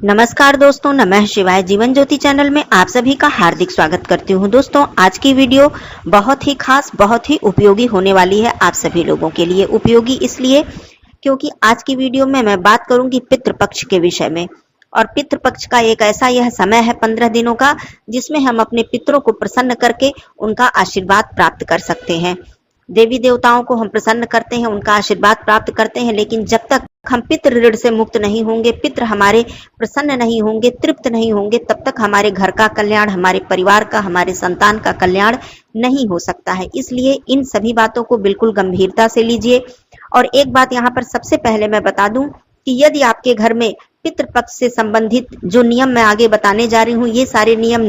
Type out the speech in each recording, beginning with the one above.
नमस्कार दोस्तों, नमः शिवाय। जीवन ज्योति चैनल में आप सभी का हार्दिक स्वागत करती हूँ। दोस्तों, आज की वीडियो बहुत ही खास, बहुत ही उपयोगी होने वाली है आप सभी लोगों के लिए। उपयोगी इसलिए क्योंकि आज की वीडियो में मैं बात करूंगी पितृपक्ष के विषय में। और पितृपक्ष का एक ऐसा यह समय है 15 दिनों का, जिसमें हम अपने पितरों को प्रसन्न करके उनका आशीर्वाद प्राप्त कर सकते हैं। देवी देवताओं को हम प्रसन्न करते हैं, उनका आशीर्वाद प्राप्त करते हैं, लेकिन जब तक हम पितृ ऋण से मुक्त नहीं होंगे, पितृ हमारे प्रसन्न नहीं होंगे, तृप्त नहीं होंगे, तब तक हमारे घर का कल्याण, हमारे परिवार का, हमारे संतान का कल्याण नहीं हो सकता है। इसलिए इन सभी बातों को बिल्कुल गंभीरता से लीजिए। और एक बात यहाँ पर सबसे पहले मैं बता दूं कि यदि आपके घर में पितृपक्ष से संबंधित जो नियम मैं आगे बताने जा रही हूँ, ये सारे नियम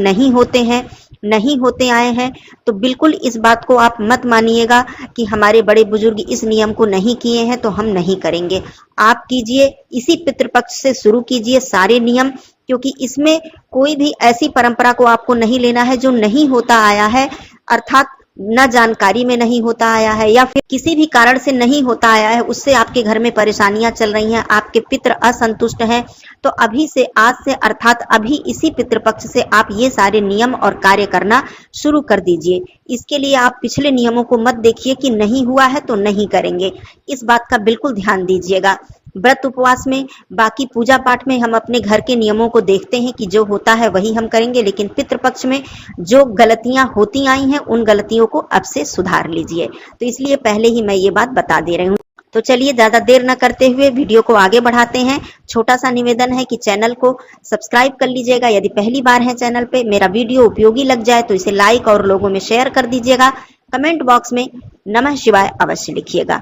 नहीं होते आए हैं, तो बिल्कुल इस बात को आप मत मानिएगा कि हमारे बड़े बुजुर्ग इस नियम को नहीं किए हैं तो हम नहीं करेंगे। आप कीजिए, इसी पितृपक्ष से शुरू कीजिए सारे नियम, क्योंकि इसमें कोई भी ऐसी परंपरा को आपको नहीं लेना है जो नहीं होता आया है, अर्थात न जानकारी में नहीं होता आया है या फिर किसी भी कारण से नहीं होता आया है, उससे आपके घर में परेशानियां चल रही हैं, आपके पितृ असंतुष्ट हैं, तो अभी से, आज से, अर्थात अभी इसी पितृपक्ष से आप ये सारे नियम और कार्य करना शुरू कर दीजिए। इसके लिए आप पिछले नियमों को मत देखिए कि नहीं हुआ है तो नहीं करेंगे, इस बात का बिल्कुल ध्यान दीजिएगा। व्रत उपवास में, बाकी पूजा पाठ में हम अपने घर के नियमों को देखते हैं कि जो होता है वही हम करेंगे, लेकिन पितृपक्ष में जो गलतियां होती आई हैं उन गलतियों को अब से सुधार लीजिए। तो इसलिए पहले ही मैं ये बात बता दे रही हूँ। तो चलिए ज्यादा देर न करते हुए वीडियो को आगे बढ़ाते हैं। छोटा सा निवेदन है कि चैनल को सब्सक्राइब कर लीजिएगा। यदि पहली बार है चैनल पे, मेरा वीडियो उपयोगी लग जाए तो इसे लाइक और लोगों में शेयर कर दीजिएगा। कमेंट बॉक्स में नमः शिवाय अवश्य लिखिएगा।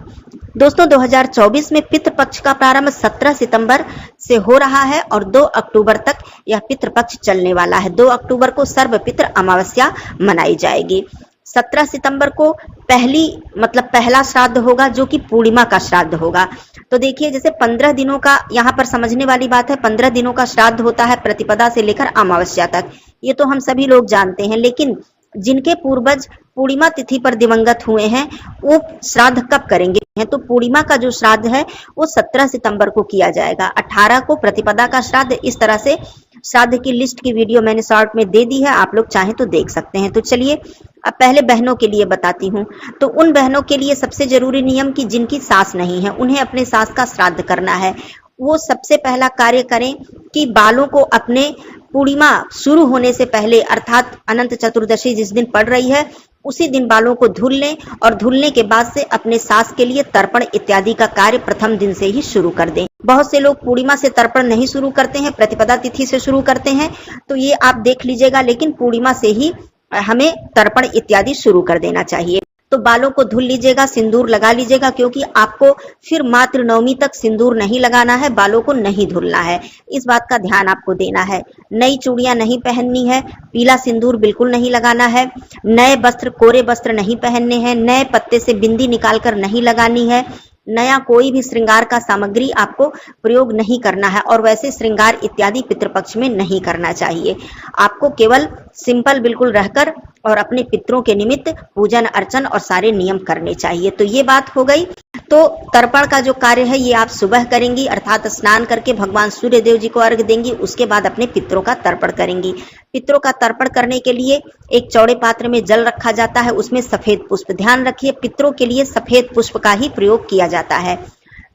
दोस्तों, 2024 में पितृपक्ष का प्रारंभ 17 सितंबर से हो रहा है और 2 अक्टूबर तक यह पितृपक्ष चलने वाला है। 2 अक्टूबर को सर्वपितृ अमावस्या मनाई जाएगी। 17 सितंबर को पहला श्राद्ध होगा, जो कि पूर्णिमा का श्राद्ध होगा। तो देखिए, जैसे 15 दिनों का यहाँ पर समझने वाली बात है, 15 दिनों का श्राद्ध होता है प्रतिपदा से लेकर अमावस्या तक। ये तो हम सभी लोग जानते हैं, लेकिन जिनके पूर्वज पूर्णिमा तिथि पर दिवंगत हुए हैं वो श्राद्ध कब करेंगे? तो पूर्णिमा का जो श्राद्ध है वो 17 सितंबर को किया जाएगा। 18 को प्रतिपदा का श्राद्ध। इस तरह से श्राद्ध की लिस्ट की वीडियो मैंने शॉर्ट में दे दी है, आप लोग चाहें तो देख सकते हैं। तो चलिए अब पहले बहनों के लिए बताती हूँ। तो उन बहनों के लिए सबसे जरूरी नियम कि जिनकी सास नहीं है, उन्हें अपने सास का श्राद्ध करना है। वो सबसे पहला कार्य करें कि बालों को अपने पूर्णिमा शुरू होने से पहले, अर्थात अनंत चतुर्दशी जिस दिन पड़ रही है उसी दिन बालों को धुल लें, और धुलने के बाद से अपने सास के लिए तर्पण इत्यादि का कार्य प्रथम दिन से ही शुरू कर दें। बहुत से लोग पूर्णिमा से तर्पण नहीं शुरू करते हैं, प्रतिपदा तिथि से शुरू करते हैं, तो ये आप देख लीजिएगा, लेकिन पूर्णिमा से ही हमें तर्पण इत्यादि शुरू कर देना चाहिए। तो बालों को धुल लीजिएगा, सिंदूर लगा लीजिएगा, क्योंकि आपको फिर मात्र नवमी तक सिंदूर नहीं लगाना है, बालों को नहीं धुलना है, इस बात का ध्यान आपको देना है। नई चूड़ियां नहीं पहननी है, पीला सिंदूर बिल्कुल नहीं लगाना है, नए वस्त्र, कोरे वस्त्र नहीं पहनने हैं, नए पत्ते से बिंदी निकालकर नहीं लगानी है, नया कोई भी श्रृंगार का सामग्री आपको प्रयोग नहीं करना है, और वैसे श्रृंगार इत्यादि पितृपक्ष में नहीं करना चाहिए। आपको केवल सिंपल बिल्कुल रहकर और अपने पितरों के निमित्त पूजन अर्चन और सारे नियम करने चाहिए। तो ये बात हो गई। तो तर्पण का जो कार्य है ये आप सुबह करेंगी, अर्थात स्नान करके भगवान सूर्य देव जी को अर्घ देंगी, उसके बाद अपने पितरों का तर्पण करेंगी। पितरों का तर्पण करने के लिए एक चौड़े पात्र में जल रखा जाता है, उसमें सफेद पुष्प, ध्यान रखिए पितरों के लिए सफेद पुष्प का ही प्रयोग किया जाता है।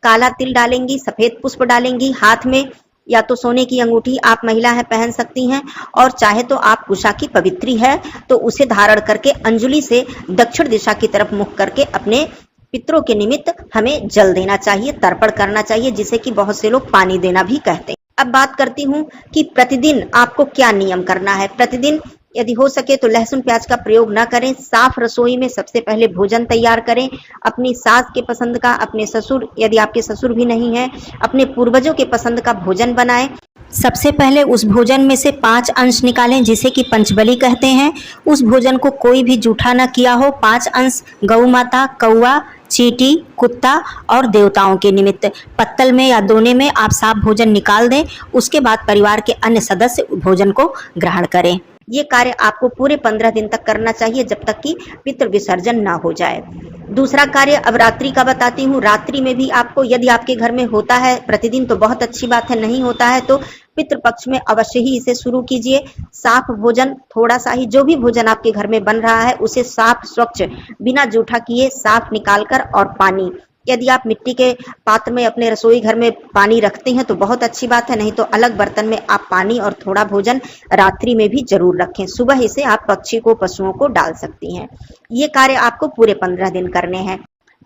काला तिल डालेंगी, सफेद पुष्प डालेंगी, हाथ में या तो सोने की अंगूठी आप महिला है पहन सकती हैं, और चाहे तो आप कुशा की पवित्री है तो उसे धारण करके अंजुलि से दक्षिण दिशा की तरफ मुख करके अपने पितरों के निमित्त हमें जल देना चाहिए, तर्पण करना चाहिए, जिसे कि बहुत से लोग पानी देना भी कहते हैं। अब बात करती हूँ कि प्रतिदिन आपको क्या नियम करना है। प्रतिदिन यदि हो सके तो लहसुन प्याज का प्रयोग न करें। साफ रसोई में सबसे पहले भोजन तैयार करें, अपनी सास के पसंद का, अपने ससुर, यदि आपके ससुर भी नहीं है, अपने पूर्वजों के पसंद का भोजन बनाएं। सबसे पहले उस भोजन में से 5 अंश निकालें, जिसे कि पंचबली कहते हैं। उस भोजन को कोई भी जूठा न किया हो। 5 अंश गौ माता, कौआ, चींटी, कुत्ता और देवताओं के निमित्त पत्तल में या दोने में आप साफ भोजन निकाल दें। उसके बाद परिवार के अन्य सदस्य भोजन को ग्रहण करें। ये कार्य आपको पूरे 15 दिन तक करना चाहिए, जब तक कि पितृ विसर्जन ना हो जाए। दूसरा कार्य अब रात्रि का बताती हूँ। रात्रि में भी आपको, यदि आपके घर में होता है प्रतिदिन तो बहुत अच्छी बात है, नहीं होता है तो पितृपक्ष में अवश्य ही इसे शुरू कीजिए। साफ भोजन, थोड़ा सा ही, जो भी भोजन आपके घर में बन रहा है उसे साफ स्वच्छ बिना जूठा किए साफ निकालकर, और पानी, यदि आप मिट्टी के पात्र में अपने रसोई घर में पानी रखते हैं तो बहुत अच्छी बात है, नहीं तो अलग बर्तन में आप पानी और थोड़ा भोजन रात्रि में भी जरूर रखें। सुबह इसे आप पक्षी को, पशुओं को डाल सकती हैं। ये कार्य आपको पूरे 15 दिन करने हैं।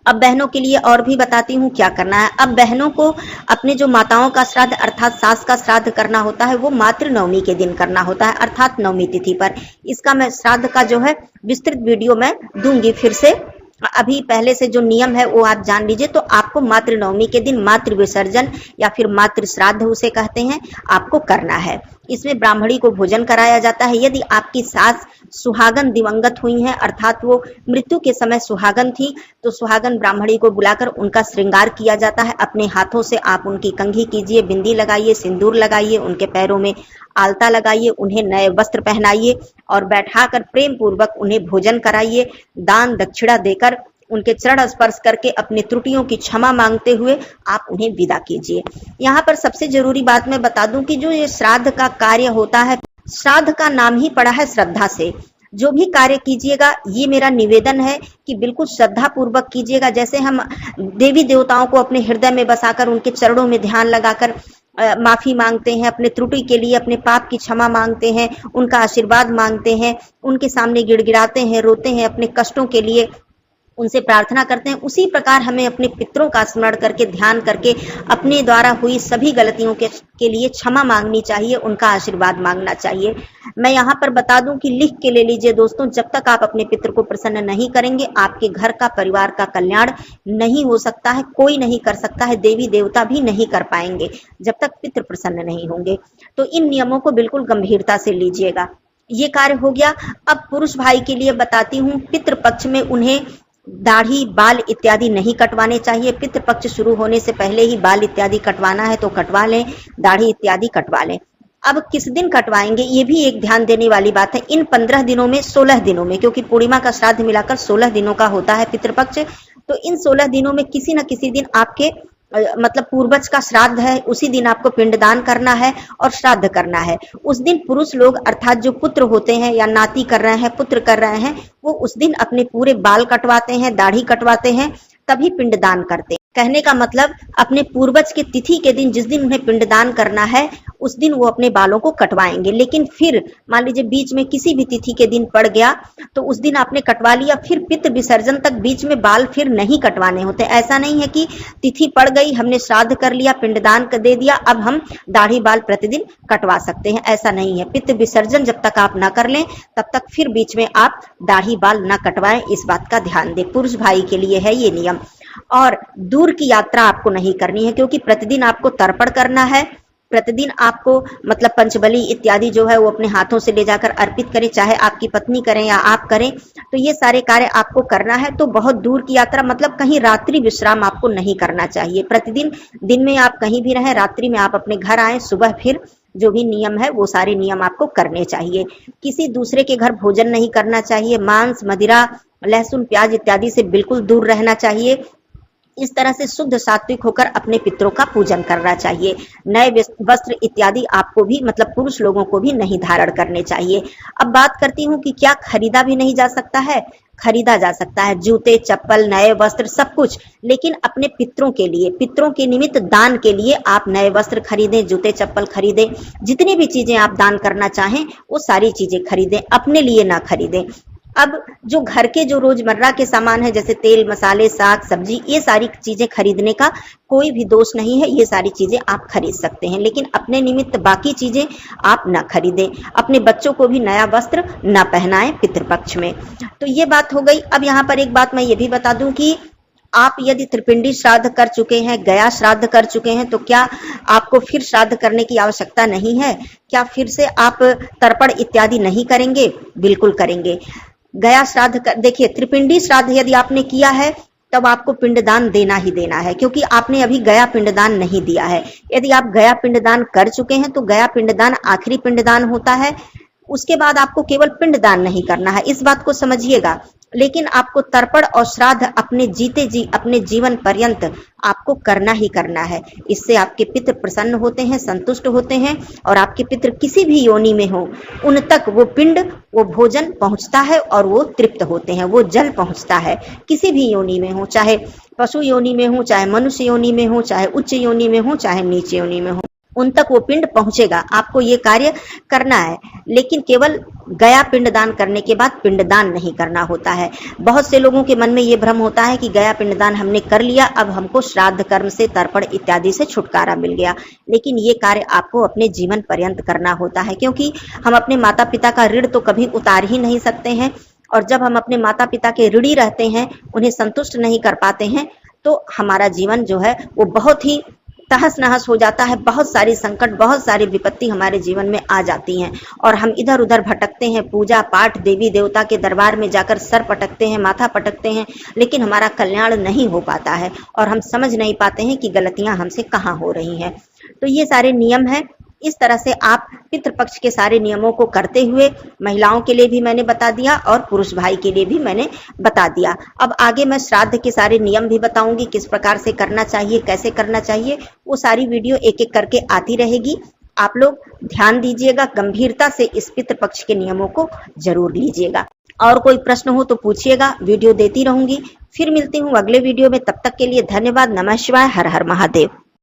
अब बहनों के लिए और भी बताती हूँ क्या करना है। अब बहनों को अपने जो माताओं का श्राद्ध अर्थात सास का श्राद्ध करना होता है वो मातृ नवमी के दिन करना होता है, अर्थात नवमी तिथि पर। इसका मैं श्राद्ध का जो है विस्तृत वीडियो मैं दूंगी फिर से। अभी पहले से जो नियम है वो आप जान लीजिए। तो आपको मातृ नवमी के दिन मातृ विसर्जन या फिर मातृ श्राद्ध उसे कहते हैं, आपको करना है। इसमें ब्राह्मणी को भोजन कराया जाता है। यदि आपकी सास सुहागन दिवंगत हुई हैं, अर्थात वो मृत्यु के समय सुहागन थी, तो सुहागन ब्राह्मणी को बुलाकर उनका श्रृंगार किया जाता है। अपने हाथों से आप उनकी कंघी कीजिए, बिंदी लगाइए, सिंदूर लगाइए, उनके पैरों में आलता लगाइए, उन्हें नए वस्त्र पहनाइए और बैठाकर प्रेम पूर्वक उन्हें भोजन कराइए। दान दक्षिणा देकर उनके चरण स्पर्श करके अपनी त्रुटियों की क्षमा मांगते हुए आप उन्हें विदा कीजिए। यहाँ पर सबसे जरूरी बात मैं बता दूं कि जो ये श्राद्ध का कार्य होता है, श्राद्ध का नाम ही पड़ा है श्रद्धा से। जो भी कार्य कीजिएगा, ये मेरा निवेदन है कि बिल्कुल श्रद्धा पूर्वक कीजिएगा। जैसे हम देवी देवताओं को अपने हृदय में बसाकर उनके चरणों में ध्यान लगाकर माफी मांगते हैं, अपने त्रुटि के लिए अपने पाप की क्षमा मांगते हैं, उनका आशीर्वाद मांगते हैं, उनके सामने गिड़गिड़ाते हैं, रोते हैं, अपने कष्टों के लिए उनसे प्रार्थना करते हैं, उसी प्रकार हमें अपने पितरों का स्मरण करके, ध्यान करके अपने द्वारा हुई सभी गलतियों के लिए क्षमा मांगनी चाहिए, उनका आशीर्वाद मांगना चाहिए। मैं यहाँ पर बता दूं कि लिख के ले लीजिए दोस्तों, जब तक आप अपने पितर को प्रसन्न नहीं करेंगे, आपके घर का, परिवार का कल्याण नहीं हो सकता है, कोई नहीं कर सकता है, देवी देवता भी नहीं कर पाएंगे जब तक पितृ प्रसन्न नहीं होंगे। तो इन नियमों को बिल्कुल गंभीरता से लीजिएगा। ये कार्य हो गया। अब पुरुष भाई के लिए बताती हूँ, पितृपक्ष में उन्हें दाढ़ी, बाल इत्यादि नहीं कटवाने चाहिए। पितृपक्ष शुरू होने से पहले ही बाल इत्यादि कटवाना है तो कटवा लें, दाढ़ी इत्यादि कटवा लें। अब किस दिन कटवाएंगे, ये भी एक ध्यान देने वाली बात है। इन 15 दिनों में, 16 दिनों में, क्योंकि पूर्णिमा का श्राद्ध मिलाकर 16 दिनों का होता है पितृपक्ष, तो इन 16 दिनों में किसी न किसी दिन आपके मतलब पूर्वज का श्राद्ध है, उसी दिन आपको पिंडदान करना है और श्राद्ध करना है। उस दिन पुरुष लोग अर्थात जो पुत्र होते हैं या नाती कर रहे हैं, पुत्र कर रहे हैं, वो उस दिन अपने पूरे बाल कटवाते हैं, दाढ़ी कटवाते हैं, तभी पिंडदान करते हैं। कहने का मतलब अपने पूर्वज के तिथि के दिन, जिस दिन उन्हें पिंडदान करना है, उस दिन वो अपने बालों को कटवाएंगे। लेकिन फिर मान लीजिए बीच में किसी भी तिथि के दिन पड़ गया तो उस दिन आपने कटवा लिया, फिर पितृ विसर्जन तक बीच में बाल फिर नहीं कटवाने होते। ऐसा नहीं है कि तिथि पड़ गई, हमने श्राद्ध कर लिया, पिंडदान दे दिया, अब हम दाढ़ी बाल प्रतिदिन कटवा सकते हैं, ऐसा नहीं है। पितृ विसर्जन जब तक आप ना कर लें तब तक फिर बीच में आप दाढ़ी बाल ना कटवाएं, इस बात का ध्यान दें। पुरुष भाई के लिए है ये नियम। और दूर की यात्रा आपको नहीं करनी है, क्योंकि प्रतिदिन आपको तर्पण करना है। प्रतिदिन आपको मतलब पंचबली इत्यादि जो है वो अपने हाथों से ले जाकर अर्पित करें, चाहे आपकी पत्नी करें या आप करें, तो ये सारे कार्य आपको करना है। तो बहुत दूर की यात्रा मतलब कहीं रात्रि विश्राम आपको नहीं करना चाहिए। प्रतिदिन दिन में आप कहीं भी रहें, रात्रि में आप अपने घर आए, सुबह फिर जो भी नियम है वो सारे नियम आपको करने चाहिए। किसी दूसरे के घर भोजन नहीं करना चाहिए। मांस, मदिरा, लहसुन, प्याज इत्यादि से बिल्कुल दूर रहना चाहिए। इस तरह से शुद्ध सात्विक होकर अपने पितरों का पूजन करना चाहिए। नए वस्त्र इत्यादि आपको भी मतलब पुरुष लोगों को भी नहीं धारण करने चाहिए। अब बात करती हूँ कि क्या खरीदा भी नहीं जा सकता है? खरीदा जा सकता है, जूते, चप्पल, नए वस्त्र, सब कुछ, लेकिन अपने पितरों के लिए, पितरों के निमित्त दान के लिए आप नए वस्त्र खरीदें, जूते चप्पल खरीदें, जितनी भी चीजें आप दान करना चाहें वो सारी चीजें खरीदें, अपने लिए ना खरीदें। अब जो घर के जो रोजमर्रा के सामान है, जैसे तेल, मसाले, साग सब्जी, ये सारी चीजें खरीदने का कोई भी दोष नहीं है, ये सारी चीजें आप खरीद सकते हैं, लेकिन अपने निमित्त बाकी चीजें आप ना खरीदें। अपने बच्चों को भी नया वस्त्र ना पहनाएं पितृपक्ष में। तो ये बात हो गई। अब यहाँ पर एक बात मैं ये भी बता दूं कि आप यदि त्रिपिंडी श्राद्ध कर चुके हैं, गया श्राद्ध कर चुके हैं, तो क्या आपको फिर श्राद्ध करने की आवश्यकता नहीं है? क्या फिर से आप तर्पण इत्यादि नहीं करेंगे? बिल्कुल करेंगे। गया श्राद्ध देखिए, त्रिपिंडी श्राद्ध यदि आपने किया है तब आपको पिंडदान देना ही देना है, क्योंकि आपने अभी गया पिंडदान नहीं दिया है। यदि आप गया पिंडदान कर चुके हैं तो गया पिंडदान आखिरी पिंडदान होता है, उसके बाद आपको केवल पिंडदान नहीं करना है, इस बात को समझिएगा। लेकिन आपको तर्पण और श्राद्ध अपने जीवन पर्यंत आपको करना ही करना है। इससे आपके पितृ प्रसन्न होते हैं, संतुष्ट होते हैं और आपके पितृ किसी भी योनि में हो, उन तक वो पिंड, वो भोजन पहुंचता है और वो तृप्त होते हैं, वो जल पहुंचता है। किसी भी योनि में हो, चाहे पशु योनि में हो, चाहे मनुष्य योनि में हो, चाहे उच्च योनि में हो, चाहे नीचे योनि में हो, उन तक वो पिंड पहुंचेगा। आपको ये कार्य करना है, लेकिन केवल गया पिंडदान करने के बाद पिंडदान नहीं करना होता है। बहुत से लोगों के मन में ये भ्रम होता है कि गया पिंडदान हमने कर लिया, अब हमको श्राद्ध कर्म से, तर्पण इत्यादि से छुटकारा मिल गया। लेकिन ये कार्य आपको अपने जीवन पर्यंत करना होता है, क्योंकि हम अपने माता पिता का ऋण तो कभी उतार ही नहीं सकते हैं। और जब हम अपने माता पिता के ऋणी रहते हैं, उन्हें संतुष्ट नहीं कर पाते हैं, तो हमारा जीवन जो है वो बहुत ही तहस नहस हो जाता है। बहुत सारी संकट, बहुत सारी विपत्ति हमारे जीवन में आ जाती हैं और हम इधर उधर भटकते हैं, पूजा पाठ, देवी देवता के दरबार में जाकर सर पटकते हैं, माथा पटकते हैं, लेकिन हमारा कल्याण नहीं हो पाता है और हम समझ नहीं पाते हैं कि गलतियां हमसे कहाँ हो रही हैं। तो ये सारे नियम हैं। इस तरह से आप पितृपक्ष के सारे नियमों को करते हुए, महिलाओं के लिए भी मैंने बता दिया और पुरुष भाई के लिए भी मैंने बता दिया। अब आगे मैं श्राद्ध के सारे नियम भी बताऊंगी, किस प्रकार से करना चाहिए, कैसे करना चाहिए। वो सारी वीडियो एक एक करके आती रहेगी। आप लोग ध्यान दीजिएगा, गंभीरता से इस पितृपक्ष के नियमों को जरूर लीजिएगा। और कोई प्रश्न हो तो पूछिएगा, वीडियो देती रहूंगी। फिर मिलती हूँ अगले वीडियो में, तब तक के लिए धन्यवाद। नमः शिवाय, हर हर महादेव।